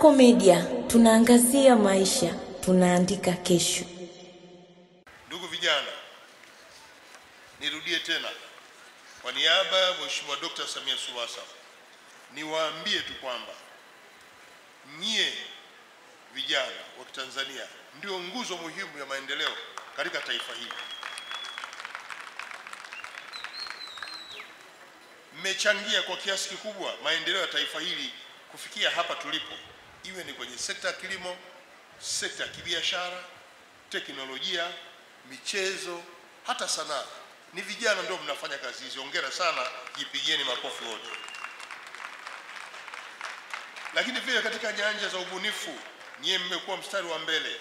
Kasako Media, tunaangazia maisha, tunaandika kesho. Ndugu vijana, nirudie tena kwa niaba ya Mheshimiwa Dr. Samia Suluhu Hassan niwaambie tu kwamba nyie vijana wa Tanzania ndio nguzo muhimu ya maendeleo katika taifa hili. Mmechangia kwa kiasi kikubwa maendeleo ya taifa hili kufikia hapa tulipo, iwe ni kwenye sekta ya kilimo, sekta ya kibiashara, teknolojia, michezo, hata sanaa. Ni vijana ndio mnafanya kazi hizi. Hongera sana, jipigieni makofi wote. Lakini pia katika nyanja za ubunifu, nyie mmekuwa mstari wa mbele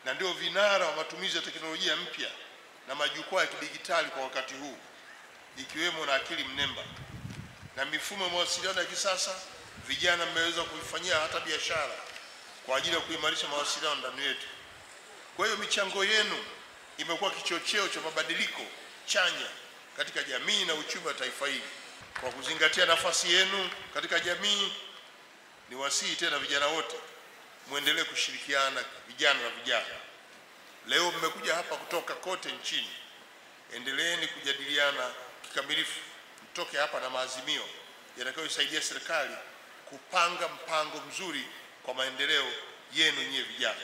na ndio vinara wa matumizi ya teknolojia mpya na majukwaa ya kidijitali kwa wakati huu, ikiwemo na akili mnemba na mifumo ya mawasiliano ya kisasa. Vijana mmeweza kuifanyia hata biashara kwa ajili ya kuimarisha mawasiliano ndani yetu. Kwa hiyo michango yenu imekuwa kichocheo cha mabadiliko chanya katika jamii na uchumi wa taifa hili. Kwa kuzingatia nafasi yenu katika jamii, ni wasihi tena vijana wote muendelee kushirikiana, vijana na vijana. Leo mmekuja hapa kutoka kote nchini. Endeleeni kujadiliana kikamilifu, mtoke hapa na maazimio yatakayosaidia serikali kupanga mpango mzuri kwa maendeleo yenu nyie vijana.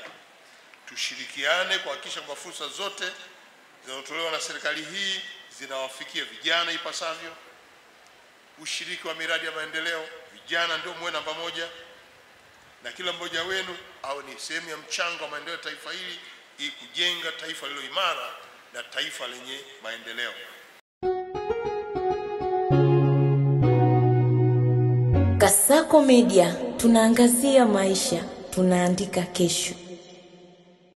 Tushirikiane kuhakikisha kwamba fursa zote zinazotolewa na serikali hii zinawafikia vijana ipasavyo. Ushiriki wa miradi ya maendeleo, vijana ndio muwe namba moja, na kila mmoja wenu awe ni sehemu ya mchango wa maendeleo ya taifa hili ili kujenga taifa lililo imara na taifa lenye maendeleo. Kasako Media, tunaangazia maisha, tunaandika kesho.